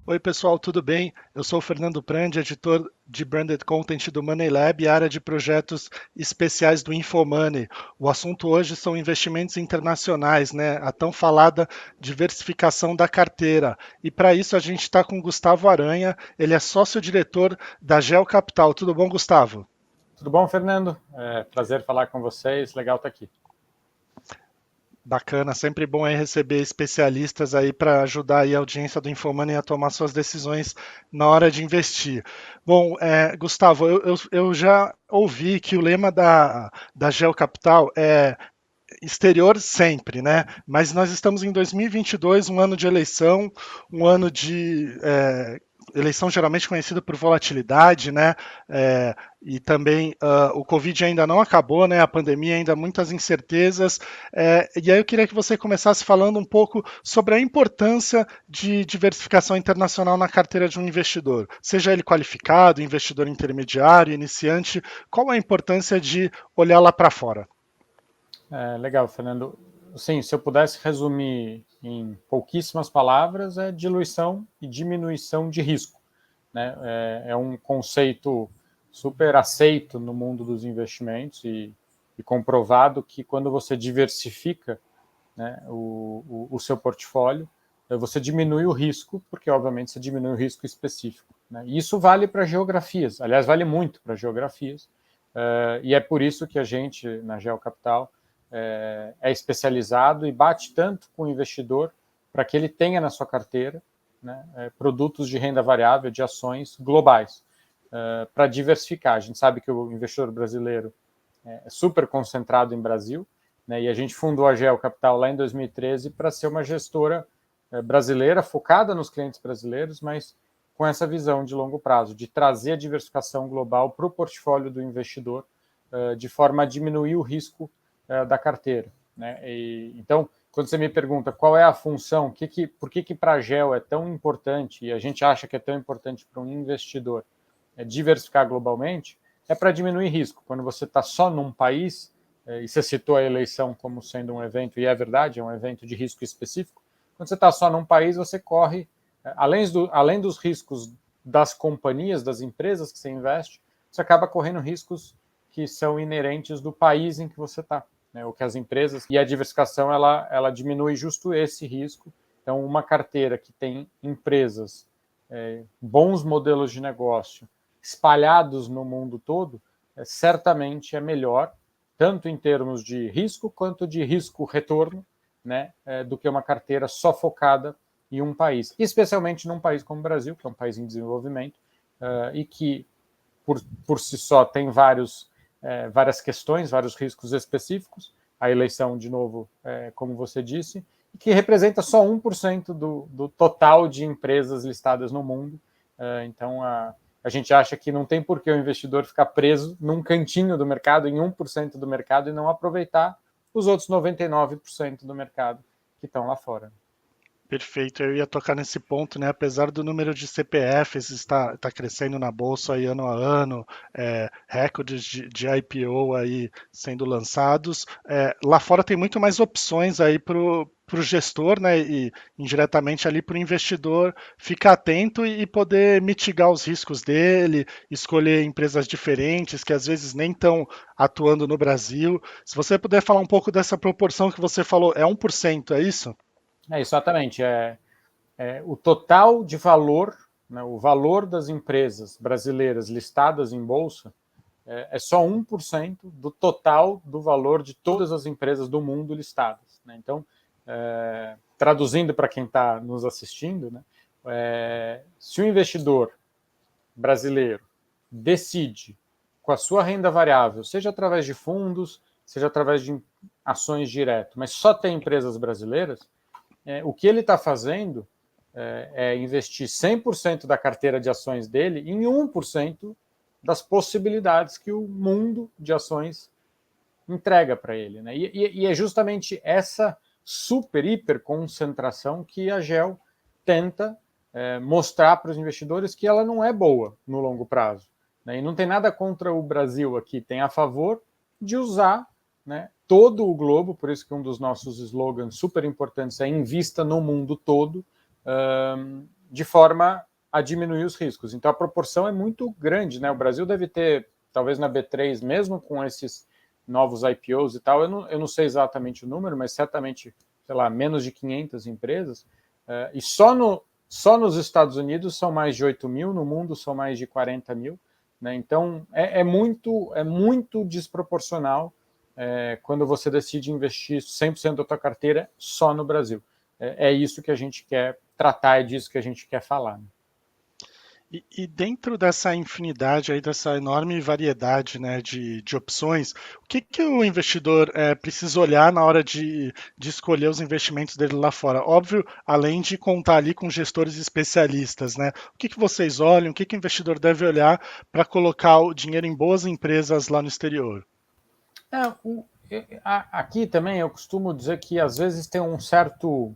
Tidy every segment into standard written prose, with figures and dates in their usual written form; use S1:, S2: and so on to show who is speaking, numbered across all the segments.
S1: Oi, pessoal, tudo bem? Eu sou o Fernando Prandi, editor de Branded Content do Money Lab e área de projetos especiais do InfoMoney. O assunto hoje são investimentos internacionais, né? A tão falada diversificação da carteira. E para isso a gente está com o Gustavo Aranha, ele é sócio-diretor da Geo Capital. Tudo bom, Gustavo?
S2: Tudo bom, Fernando? Prazer falar com vocês, legal estar aqui.
S1: Bacana, sempre bom aí receber especialistas aí para ajudar aí a audiência do Infomoney a tomar suas decisões na hora de investir. Bom, Gustavo, eu já ouvi que o lema da Geocapital é exterior sempre, né? Mas nós estamos em 2022, um ano de eleição, um ano de eleição geralmente conhecida por volatilidade, né? E também o Covid ainda não acabou, né? A pandemia ainda há muitas incertezas. E aí eu queria que você começasse falando um pouco sobre a importância de diversificação internacional na carteira de um investidor, seja ele qualificado, investidor intermediário, iniciante. Qual a importância de olhar lá para fora?
S2: Legal, Fernando. Sim, se eu pudesse resumir em pouquíssimas palavras, é diluição e diminuição de risco, né? É um conceito super aceito no mundo dos investimentos e comprovado que quando você diversifica, né, o seu portfólio, você diminui o risco, porque obviamente você diminui o risco específico. Né? E isso vale para geografias, aliás, vale muito para geografias, e é por isso que a gente, na Geocapital, é especializado e bate tanto com o investidor para que ele tenha na sua carteira, né, produtos de renda variável, de ações globais, para diversificar. A gente sabe que o investidor brasileiro é super concentrado em Brasil, né, e a gente fundou a Geo Capital lá em 2013 para ser uma gestora brasileira, focada nos clientes brasileiros, mas com essa visão de longo prazo, de trazer a diversificação global para o portfólio do investidor, de forma a diminuir o risco da carteira. Né? Então, quando você me pergunta qual é a função, por que para a Geo é tão importante, e a gente acha que é tão importante para um investidor diversificar globalmente, é para diminuir risco. Quando você está só num país, e você citou a eleição como sendo um evento, e é verdade, é um evento de risco específico, quando você está só num país, você corre, além dos riscos das companhias, das empresas que você investe, você acaba correndo riscos que são inerentes do país em que você está, né, ou que as empresas, e a diversificação ela diminui justo esse risco. Então, uma carteira que tem empresas, bons modelos de negócio, espalhados no mundo todo, certamente é melhor, tanto em termos de risco quanto de risco-retorno, né, do que uma carteira só focada em um país, especialmente num país como o Brasil, que é um país em desenvolvimento, e que, por si só, tem várias questões, vários riscos específicos. A eleição, de novo, como você disse, que representa só 1% do total de empresas listadas no mundo. Então, a gente acha que não tem por que o investidor ficar preso num cantinho do mercado, em 1% do mercado, e não aproveitar os outros 99% do mercado que estão lá fora.
S1: Perfeito, eu ia tocar nesse ponto, né? Apesar do número de CPFs estar crescendo na bolsa aí ano a ano, recordes de IPO aí sendo lançados, lá fora tem muito mais opções aí para o gestor, né? E indiretamente ali para o investidor ficar atento e poder mitigar os riscos dele, escolher empresas diferentes que às vezes nem estão atuando no Brasil. Se você puder falar um pouco dessa proporção que você falou, é 1%, é isso?
S2: Exatamente. O total de valor, né, o valor das empresas brasileiras listadas em bolsa é só 1% do total do valor de todas as empresas do mundo listadas. Né? Então, traduzindo para quem está nos assistindo, né, se o investidor brasileiro decide, com a sua renda variável, seja através de fundos, seja através de ações direto, mas só tem empresas brasileiras, o que ele está fazendo é investir 100% da carteira de ações dele em 1% das possibilidades que o mundo de ações entrega para ele. Né? E é justamente essa super, hiper concentração que a GEL tenta mostrar para os investidores que ela não é boa no longo prazo. Né? E não tem nada contra o Brasil aqui, tem a favor de usar, né, todo o globo, por isso que um dos nossos slogans super importantes é invista no mundo todo, de forma a diminuir os riscos. Então, a proporção é muito grande, né? O Brasil deve ter, talvez na B3, mesmo com esses novos IPOs e tal, eu não sei exatamente o número, mas certamente, sei lá, menos de 500 empresas, e só nos Estados Unidos são mais de 8 mil, no mundo são mais de 40 mil, né? Então, é muito desproporcional quando você decide investir 100% da tua carteira só no Brasil. É isso que a gente quer tratar, é disso que a gente quer falar. Né?
S1: E dentro dessa infinidade aí, dessa enorme variedade, né, de opções, o que o investidor precisa olhar na hora de escolher os investimentos dele lá fora? Óbvio, além de contar ali com gestores especialistas, né? O que vocês olham, o que o investidor deve olhar para colocar o dinheiro em boas empresas lá no exterior?
S2: Aqui também eu costumo dizer que às vezes tem um certo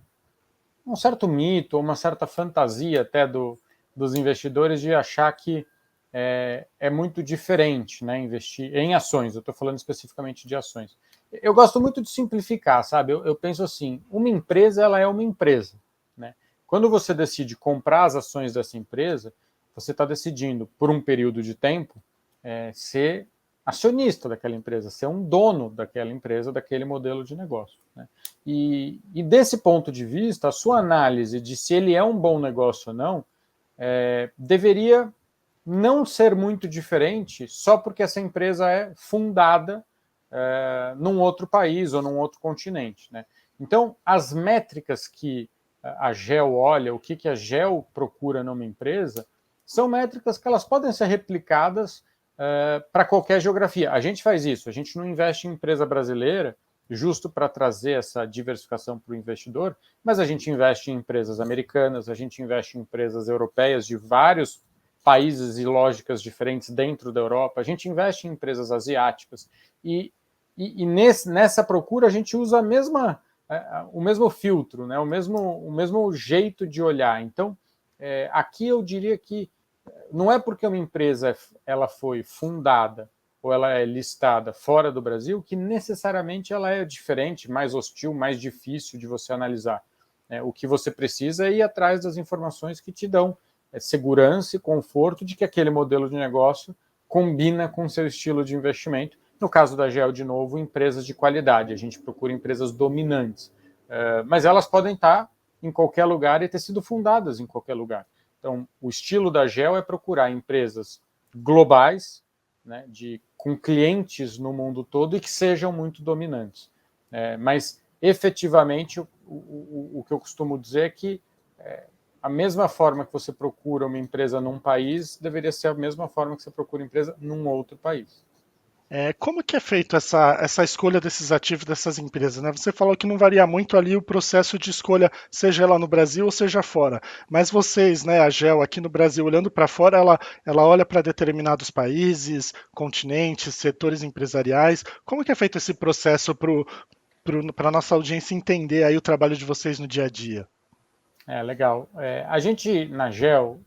S2: mito, uma certa fantasia até dos investidores de achar que é muito diferente, né, investir em ações. Eu estou falando especificamente de ações. Eu gosto muito de simplificar, sabe? Eu penso assim, uma empresa, ela é uma empresa. Né? Quando você decide comprar as ações dessa empresa, você está decidindo, por um período de tempo, ser acionista daquela empresa, ser um dono daquela empresa, daquele modelo de negócio. Né? E desse ponto de vista, a sua análise de se ele é um bom negócio ou não deveria não ser muito diferente só porque essa empresa é fundada num outro país ou num outro continente. Né? Então, as métricas que a GEL olha, o que a GEL procura numa empresa, são métricas que elas podem ser replicadas para qualquer geografia. A gente faz isso, a gente não investe em empresa brasileira justo para trazer essa diversificação para o investidor, mas a gente investe em empresas americanas, a gente investe em empresas europeias de vários países e lógicas diferentes dentro da Europa, a gente investe em empresas asiáticas e nessa procura a gente usa o mesmo filtro, né? o mesmo jeito de olhar. Então, aqui eu diria que não é porque uma empresa ela foi fundada ou ela é listada fora do Brasil que necessariamente ela é diferente, mais hostil, mais difícil de você analisar. O que você precisa é ir atrás das informações que te dão segurança e conforto de que aquele modelo de negócio combina com o seu estilo de investimento. No caso da GEL, de novo, empresas de qualidade. A gente procura empresas dominantes. Mas elas podem estar em qualquer lugar e ter sido fundadas em qualquer lugar. Então, o estilo da GEL é procurar empresas globais, né, com clientes no mundo todo e que sejam muito dominantes. Mas, efetivamente, o que eu costumo dizer é que a mesma forma que você procura uma empresa num país deveria ser a mesma forma que você procura empresa num outro país.
S1: Como que é feito essa escolha desses ativos dessas empresas, né? Você falou que não varia muito ali o processo de escolha, seja ela no Brasil ou seja fora. Mas vocês, né, a GEL aqui no Brasil, olhando para fora, ela olha para determinados países, continentes, setores empresariais. Como que é feito esse processo para a nossa audiência entender aí o trabalho de vocês no dia a dia?
S2: Legal. A gente, na GEL,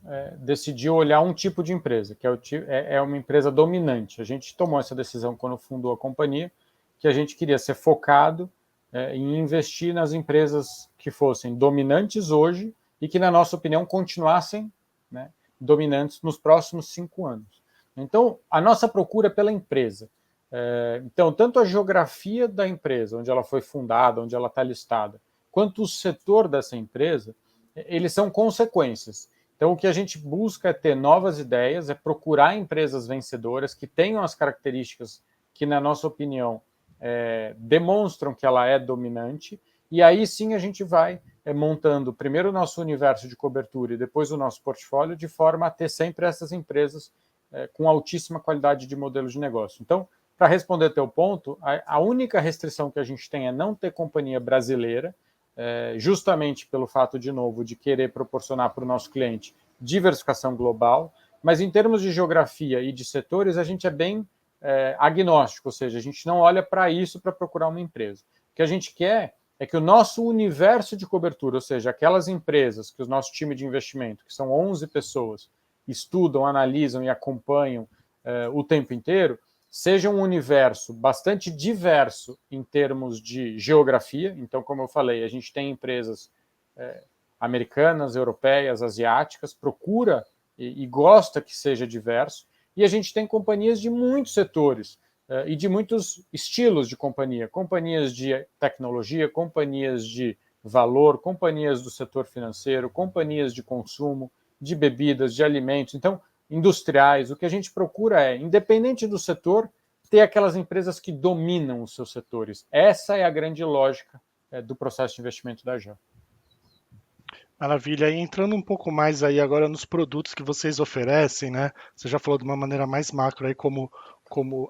S2: decidiu olhar um tipo de empresa, que é uma empresa dominante. A gente tomou essa decisão quando fundou a companhia, que a gente queria ser focado em investir nas empresas que fossem dominantes hoje e que, na nossa opinião, continuassem, né, dominantes nos próximos 5 anos. Então, a nossa procura é pela empresa. Então, tanto a geografia da empresa, onde ela foi fundada, onde ela está listada, quanto o setor dessa empresa, eles são consequências. Então, o que a gente busca é ter novas ideias, é procurar empresas vencedoras que tenham as características que, na nossa opinião, demonstram que ela é dominante, e aí sim a gente vai montando primeiro o nosso universo de cobertura e depois o nosso portfólio, de forma a ter sempre essas empresas com altíssima qualidade de modelo de negócio. Então, para responder teu ponto, a única restrição que a gente tem é não ter companhia brasileira, justamente pelo fato, de novo, de querer proporcionar para o nosso cliente diversificação global, mas em termos de geografia e de setores, a gente é bem agnóstico, ou seja, a gente não olha para isso para procurar uma empresa. O que a gente quer é que o nosso universo de cobertura, ou seja, aquelas empresas que o nosso time de investimento, que são 11 pessoas, estudam, analisam e acompanham o tempo inteiro, seja um universo bastante diverso em termos de geografia. Então, como eu falei, a gente tem empresas americanas, europeias, asiáticas, procura e gosta que seja diverso, e a gente tem companhias de muitos setores e de muitos estilos de companhia, companhias de tecnologia, companhias de valor, companhias do setor financeiro, companhias de consumo, de bebidas, de alimentos, então, industriais. O que a gente procura é, independente do setor, ter aquelas empresas que dominam os seus setores. Essa é a grande lógica do processo de investimento da GEL.
S1: Maravilha. E entrando um pouco mais aí agora nos produtos que vocês oferecem, né? Você já falou de uma maneira mais macro aí como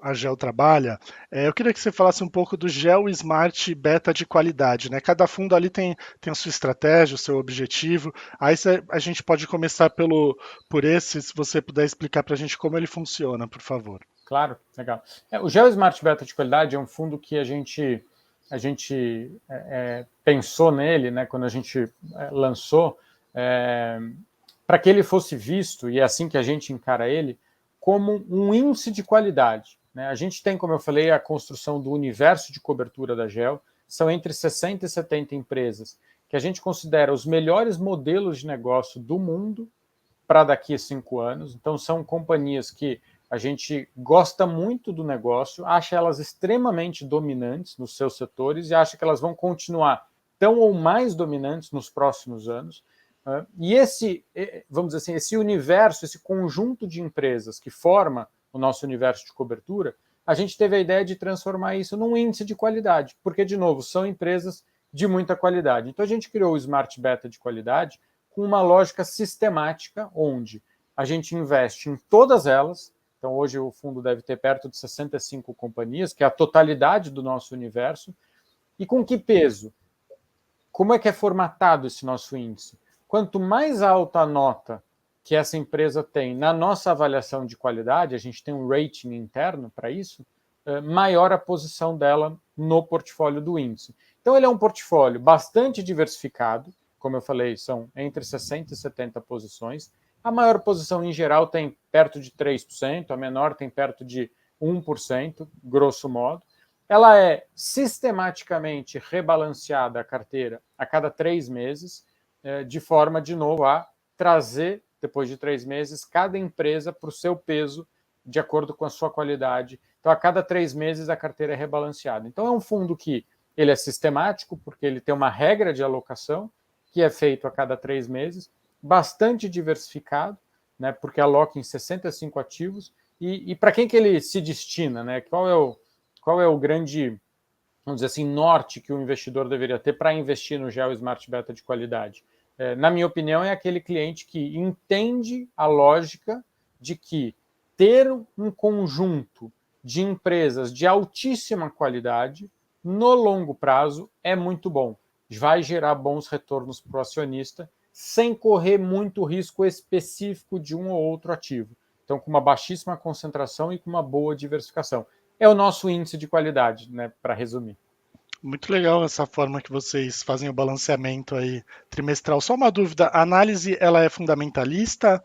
S1: a Gel trabalha. Eu queria que você falasse um pouco do Gel Smart Beta de qualidade, né? Cada fundo ali tem a sua estratégia, o seu objetivo. Aí a gente pode começar por esse, se você puder explicar para a gente como ele funciona, por favor.
S2: Claro, legal. O Gel Smart Beta de qualidade é um fundo que a gente pensou nele, né, quando a gente lançou, para que ele fosse visto, e é assim que a gente encara ele, como um índice de qualidade. Né? A gente tem, como eu falei, a construção do universo de cobertura da GEL, são entre 60 e 70 empresas que a gente considera os melhores modelos de negócio do mundo para daqui a 5 anos. Então, são companhias que a gente gosta muito do negócio, acha elas extremamente dominantes nos seus setores e acha que elas vão continuar tão ou mais dominantes nos próximos anos. E esse, vamos dizer assim, esse universo, esse conjunto de empresas que forma o nosso universo de cobertura, a gente teve a ideia de transformar isso num índice de qualidade, porque, de novo, são empresas de muita qualidade. Então, a gente criou o Smart Beta de qualidade com uma lógica sistemática, onde a gente investe em todas elas. Então, hoje o fundo deve ter perto de 65 companhias, que é a totalidade do nosso universo. E com que peso? Como é que é formatado esse nosso índice? Quanto mais alta a nota que essa empresa tem na nossa avaliação de qualidade, a gente tem um rating interno para isso, maior a posição dela no portfólio do índice. Então, ele é um portfólio bastante diversificado, como eu falei, são entre 60 e 70 posições. A maior posição, em geral, tem perto de 3%, a menor tem perto de 1%, grosso modo. Ela é sistematicamente rebalanceada a carteira a cada 3 meses, de forma, de novo, a trazer, depois de 3 meses, cada empresa para o seu peso, de acordo com a sua qualidade. Então, a cada 3 meses, a carteira é rebalanceada. Então, é um fundo que ele é sistemático, porque ele tem uma regra de alocação, que é feito a cada 3 meses, bastante diversificado, né, porque aloca em 65 ativos, e para quem que ele se destina? Né? Qual é o grande, vamos dizer assim, norte que o investidor deveria ter para investir no Gel Smart Beta de qualidade? Na minha opinião, é aquele cliente que entende a lógica de que ter um conjunto de empresas de altíssima qualidade no longo prazo é muito bom. Vai gerar bons retornos para o acionista, sem correr muito risco específico de um ou outro ativo. Então, com uma baixíssima concentração e com uma boa diversificação. É o nosso índice de qualidade, né, para resumir.
S1: Muito legal essa forma que vocês fazem o balanceamento aí trimestral. Só uma dúvida, a análise ela é fundamentalista,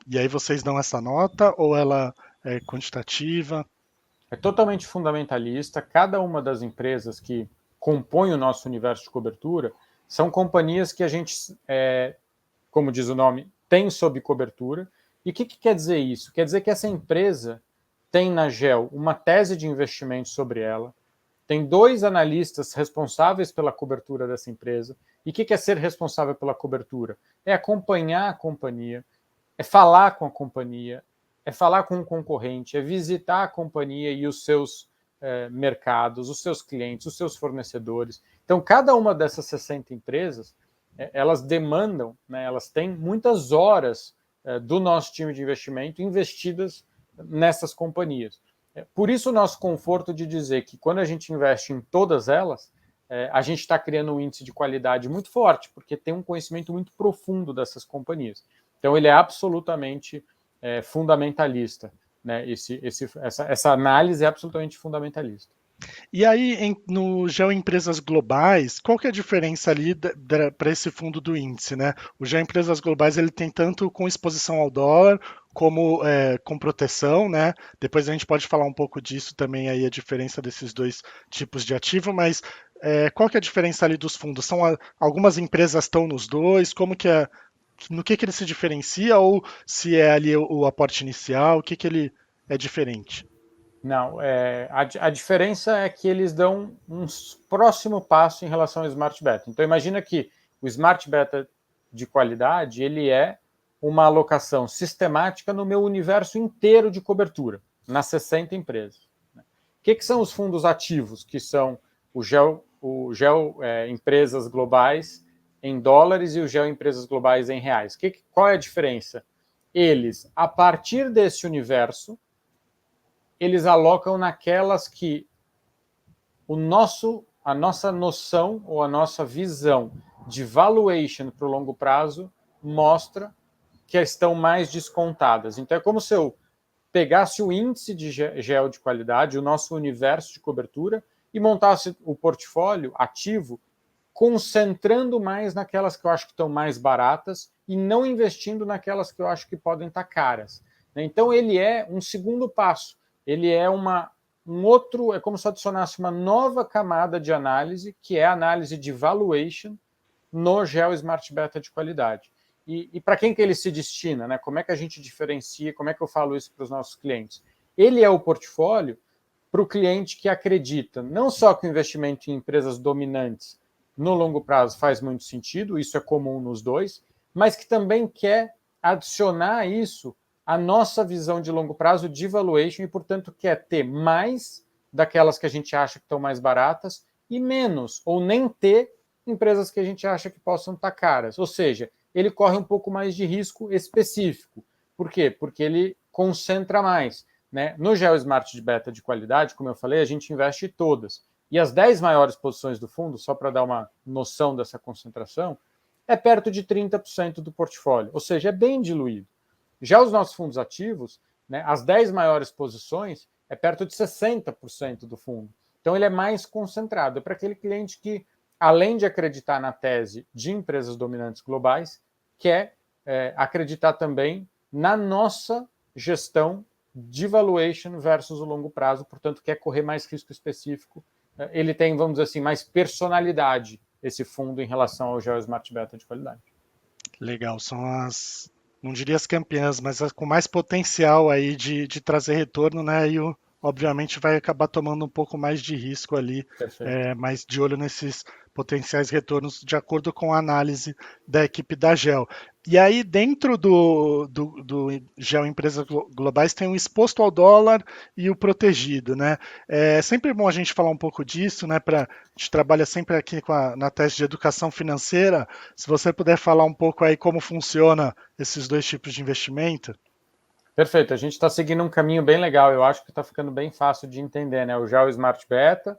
S1: e aí vocês dão essa nota, ou ela é quantitativa?
S2: É totalmente fundamentalista. Cada uma das empresas que compõem o nosso universo de cobertura são companhias que a gente, como diz o nome, tem sob cobertura. E o que quer dizer isso? Quer dizer que essa empresa tem na GEL uma tese de investimento sobre ela, tem 2 analistas responsáveis pela cobertura dessa empresa. E o que é ser responsável pela cobertura? É acompanhar a companhia, é falar com a companhia, é falar com o concorrente, é visitar a companhia e os seus mercados, os seus clientes, os seus fornecedores. Então, cada uma dessas 60 empresas, elas demandam, né, elas têm muitas horas do nosso time de investimento investidas nessas companhias. Por isso o nosso conforto de dizer que quando a gente investe em todas elas, a gente está criando um índice de qualidade muito forte, porque tem um conhecimento muito profundo dessas companhias. Então ele é absolutamente fundamentalista. Né? Essa análise é absolutamente fundamentalista.
S1: E aí, no Geoempresas Globais, qual que é a diferença ali para esse fundo do índice, né? O Geoempresas Globais ele tem tanto com exposição ao dólar como com proteção, né? Depois a gente pode falar um pouco disso também aí a diferença desses 2 tipos de ativo, mas qual que é a diferença ali dos fundos? Algumas empresas estão nos dois? Como que é? No que ele se diferencia ou se é ali o aporte inicial? O que ele é diferente?
S2: Não, a diferença é que eles dão um próximo passo em relação ao Smart Beta. Então imagina que o Smart Beta de qualidade, ele é uma alocação sistemática no meu universo inteiro de cobertura, nas 60 empresas. O que são os fundos ativos? Que são o empresas globais em dólares e o empresas globais em reais. Qual é a diferença? Eles, a partir desse universo, eles alocam naquelas que a nossa noção ou a nossa visão de valuation para o longo prazo mostra que estão mais descontadas. Então é como se eu pegasse o índice de gel de qualidade, o nosso universo de cobertura, e montasse o portfólio ativo concentrando mais naquelas que eu acho que estão mais baratas e não investindo naquelas que eu acho que podem estar caras. Então ele é um segundo passo. Ele é é como se adicionasse uma nova camada de análise, que é a análise de valuation no Gel Smart Beta de qualidade. E para quem que ele se destina, né? Como é que a gente diferencia, como é que eu falo isso para os nossos clientes? Ele é o portfólio para o cliente que acredita não só que o investimento em empresas dominantes no longo prazo faz muito sentido, isso é comum nos dois, mas que também quer adicionar isso à nossa visão de longo prazo de valuation e, portanto, quer ter mais daquelas que a gente acha que estão mais baratas e menos, ou nem ter empresas que a gente acha que possam estar caras. Ou seja, ele corre um pouco mais de risco específico. Por quê? Porque ele concentra mais. Né? No Gel Smart de Beta de qualidade, como eu falei, a gente investe todas. E as 10 maiores posições do fundo, só para dar uma noção dessa concentração, é perto de 30% do portfólio, ou seja, é bem diluído. Já os nossos fundos ativos, né, as 10 maiores posições, é perto de 60% do fundo. Então ele é mais concentrado. É para aquele cliente que, além de acreditar na tese de empresas dominantes globais, quer acreditar também na nossa gestão de valuation versus o longo prazo, portanto, quer correr mais risco específico. Ele tem, vamos dizer assim, mais personalidade, esse fundo, em relação ao Gel Smart Beta de qualidade.
S1: Legal, são não diria as campeãs, mas as com mais potencial aí de trazer retorno, né? E obviamente vai acabar tomando um pouco mais de risco ali, mas de olho nesses potenciais retornos de acordo com a análise da equipe da GEL. E aí, dentro do GEL Empresas Globais, tem o exposto ao dólar e o protegido, né? É sempre bom a gente falar um pouco disso, né? A gente trabalha sempre aqui na tese de educação financeira. Se você puder falar um pouco aí como funciona esses dois tipos de investimento.
S2: Perfeito, a gente está seguindo um caminho bem legal, eu acho que está ficando bem fácil de entender, né? O GEL Smart Beta,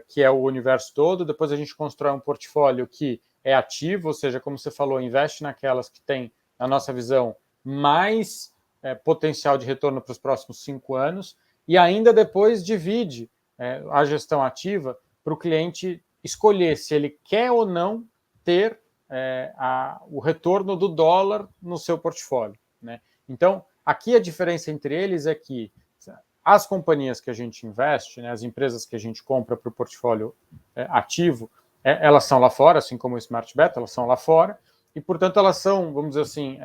S2: que é o universo todo, depois a gente constrói um portfólio que é ativo, ou seja, como você falou, investe naquelas que têm, na nossa visão, mais potencial de retorno para os próximos 5 anos, e ainda depois divide a gestão ativa para o cliente escolher se ele quer ou não ter o retorno do dólar no seu portfólio, né? Então, aqui a diferença entre eles é que as companhias que a gente investe, né, as empresas que a gente compra para o portfólio ativo, elas são lá fora, assim como o Smart Beta, elas são lá fora, e, portanto, elas são, vamos dizer assim,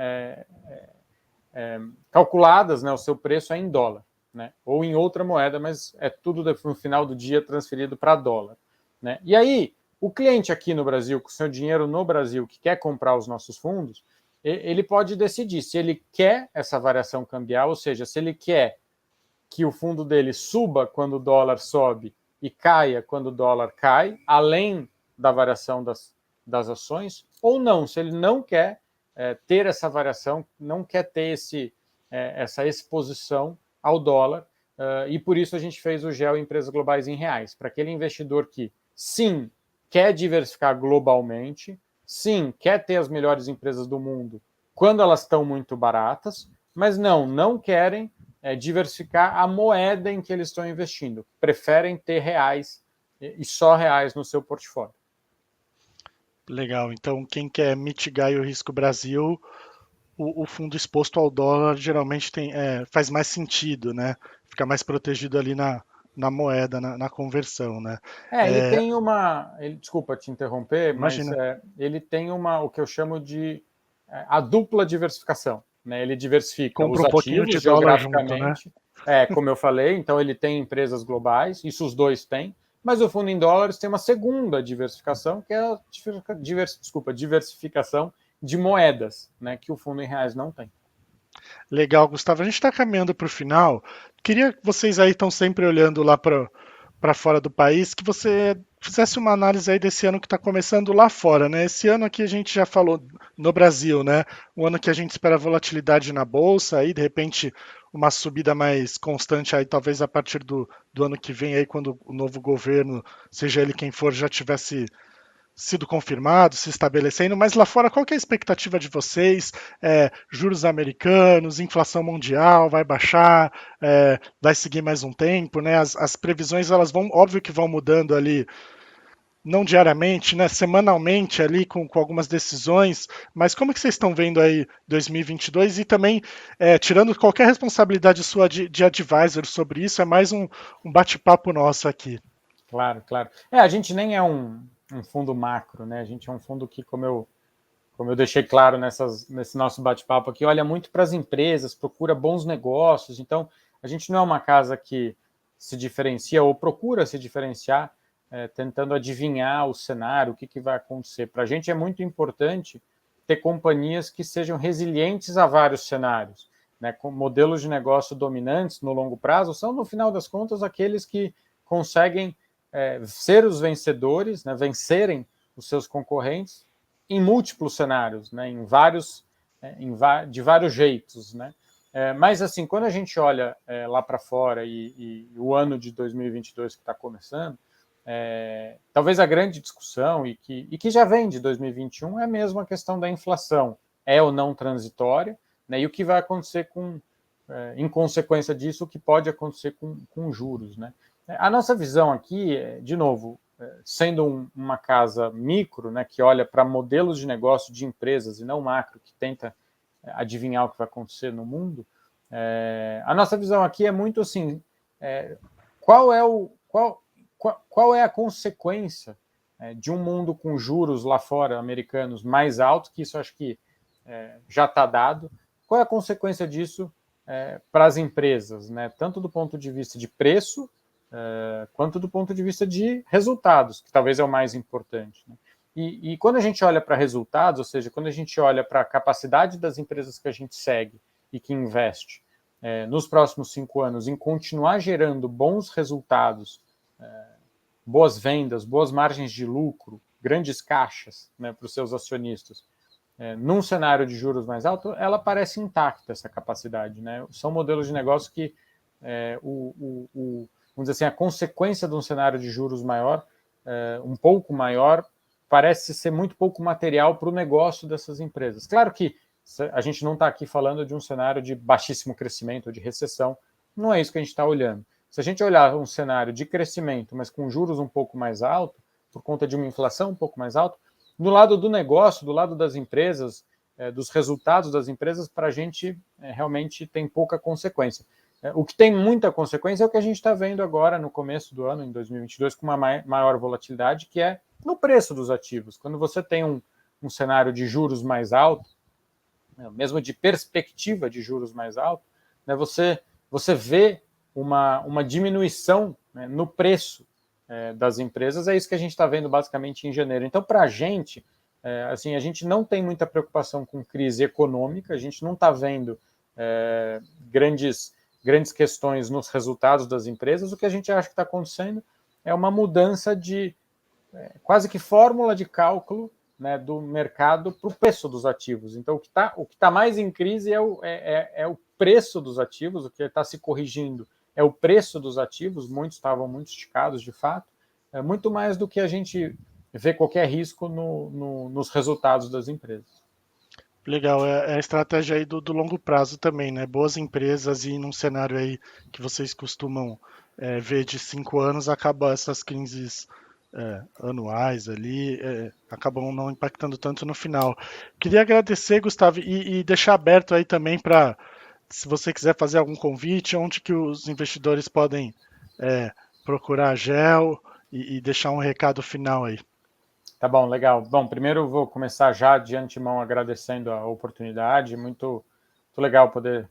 S2: calculadas, né, o seu preço é em dólar, né, ou em outra moeda, mas é tudo no final do dia transferido para dólar. Né? E aí, o cliente aqui no Brasil, com o seu dinheiro no Brasil, que quer comprar os nossos fundos, ele pode decidir se ele quer essa variação cambial, ou seja, se ele quer que o fundo dele suba quando o dólar sobe e caia quando o dólar cai, além da variação das ações, ou não, se ele não quer ter essa variação, não quer ter essa exposição ao dólar, e por isso a gente fez o GEL Empresas Globais em Reais, para aquele investidor que, sim, quer diversificar globalmente, sim, quer ter as melhores empresas do mundo quando elas estão muito baratas, mas não querem diversificar a moeda em que eles estão investindo. Preferem ter reais e só reais no seu portfólio.
S1: Legal. Então, quem quer mitigar o risco Brasil, o fundo exposto ao dólar geralmente faz mais sentido, né? Fica mais protegido ali na moeda, na conversão, né?
S2: Ele tem desculpa te interromper, mas
S1: Imagina,
S2: ele tem o que eu chamo de a dupla diversificação, né? Ele diversifica os
S1: compra um pouquinho de
S2: ativos
S1: dólar junto, né?
S2: geograficamente, como eu falei, então ele tem empresas globais, isso os dois têm, mas o fundo em dólares tem uma segunda diversificação, que é a diversificação de moedas, né? Que o fundo em reais não tem.
S1: Legal, Gustavo. A gente está caminhando para o final. Queria que vocês aí estão sempre olhando lá para fora do país, que você fizesse uma análise aí desse ano que está começando lá fora, né? Esse ano aqui a gente já falou no Brasil, né? Um ano que a gente espera volatilidade na bolsa, aí de repente uma subida mais constante aí, talvez a partir do ano que vem aí, quando o novo governo, seja ele quem for, já tivesse sido confirmado, se estabelecendo, mas lá fora, qual que é a expectativa de vocês? Juros americanos, inflação mundial, vai baixar, vai seguir mais um tempo, né? As previsões, elas vão, óbvio que vão mudando ali, não diariamente, né? Semanalmente ali, com algumas decisões, mas como que vocês estão vendo aí 2022 e 22? E também, tirando qualquer responsabilidade sua de advisor sobre isso, é mais um bate-papo nosso aqui.
S2: Claro, claro. A gente nem é um fundo macro, né? A gente é um fundo que, como eu deixei claro nesse nosso bate-papo aqui, olha muito para as empresas, procura bons negócios. Então, a gente não é uma casa que se diferencia ou procura se diferenciar, tentando adivinhar o cenário, o que vai acontecer. Para a gente é muito importante ter companhias que sejam resilientes a vários cenários, né? Com modelos de negócio dominantes no longo prazo, são, no final das contas, aqueles que conseguem ser os vencedores, né? Vencerem os seus concorrentes em múltiplos cenários, né, de vários jeitos, né? Mas assim, quando a gente olha lá para fora e o ano de 2022 que está começando, talvez a grande discussão e que já vem de 2021 é mesmo a questão da inflação, é ou não transitória, né? E o que vai acontecer em consequência disso, o que pode acontecer com juros, né? A nossa visão aqui, de novo, sendo uma casa micro, né, que olha para modelos de negócio de empresas e não macro, que tenta adivinhar o que vai acontecer no mundo, a nossa visão aqui é muito assim, qual é a consequência de um mundo com juros lá fora, americanos, mais altos, que isso acho que já está dado, qual é a consequência disso para as empresas, né? Tanto do ponto de vista de preço, quanto do ponto de vista de resultados, que talvez é o mais importante, né? E quando a gente olha para resultados, ou seja, quando a gente olha para a capacidade das empresas que a gente segue e que investe nos próximos 5 anos em continuar gerando bons resultados, boas vendas, boas margens de lucro, grandes caixas, né, para os seus acionistas, num cenário de juros mais alto, ela parece intacta, essa capacidade, né? São modelos de negócio que vamos dizer assim, a consequência de um cenário de juros maior, um pouco maior, parece ser muito pouco material para o negócio dessas empresas. Claro que a gente não está aqui falando de um cenário de baixíssimo crescimento ou de recessão, não é isso que a gente está olhando. Se a gente olhar um cenário de crescimento, mas com juros um pouco mais alto, por conta de uma inflação um pouco mais alta, do lado do negócio, do lado das empresas, dos resultados das empresas, para a gente realmente tem pouca consequência. O que tem muita consequência é o que a gente está vendo agora no começo do ano, em 2022, com uma maior volatilidade, que é no preço dos ativos. Quando você tem um cenário de juros mais alto, mesmo de perspectiva de juros mais alto, né, você vê uma diminuição, né, no preço das empresas. É isso que a gente está vendo basicamente em janeiro. Então, para a gente, assim, a gente não tem muita preocupação com crise econômica, a gente não está vendo grandes questões nos resultados das empresas. O que a gente acha que está acontecendo é uma mudança de quase que fórmula de cálculo, né, do mercado para o preço dos ativos. Então, o que tá mais em crise é o preço dos ativos, o que está se corrigindo é o preço dos ativos. Muitos estavam muito esticados, de fato, muito mais do que a gente vê qualquer risco nos resultados das empresas.
S1: Legal, é a estratégia aí do longo prazo também, né? Boas empresas e num cenário aí que vocês costumam ver de 5 anos, acaba essas crises anuais ali, acabam não impactando tanto no final. Queria agradecer, Gustavo, e deixar aberto aí também para, se você quiser fazer algum convite, onde que os investidores podem procurar a GEL e deixar um recado final aí.
S2: Tá bom, legal. Bom, primeiro eu vou começar já de antemão agradecendo a oportunidade, muito legal poder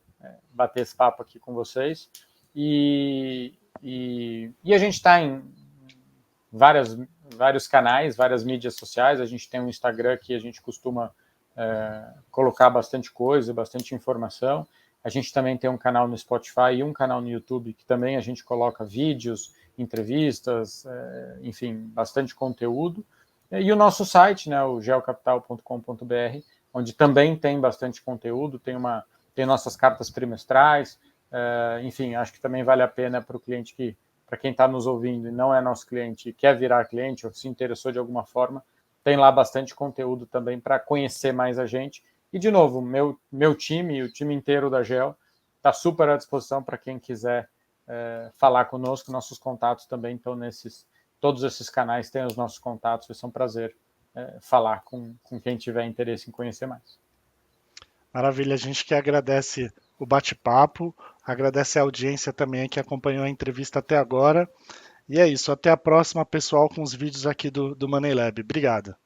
S2: bater esse papo aqui com vocês. E a gente está em vários canais, várias mídias sociais. A gente tem um Instagram que a gente costuma colocar bastante coisa, bastante informação. A gente também tem um canal no Spotify e um canal no YouTube que também a gente coloca vídeos, entrevistas, enfim, bastante conteúdo. E o nosso site, né, o geocapital.com.br, onde também tem bastante conteúdo, tem nossas cartas trimestrais, enfim, acho que também vale a pena para o cliente para quem está nos ouvindo e não é nosso cliente e quer virar cliente ou se interessou de alguma forma, tem lá bastante conteúdo também para conhecer mais a gente. E, de novo, meu time e o time inteiro da GEL está super à disposição para quem quiser falar conosco. Nossos contatos também estão todos esses canais têm os nossos contatos. Vai ser um prazer falar com quem tiver interesse em conhecer mais.
S1: Maravilha, a gente que agradece o bate-papo, agradece a audiência também que acompanhou a entrevista até agora. E é isso, até a próxima, pessoal, com os vídeos aqui do Money Lab. Obrigado.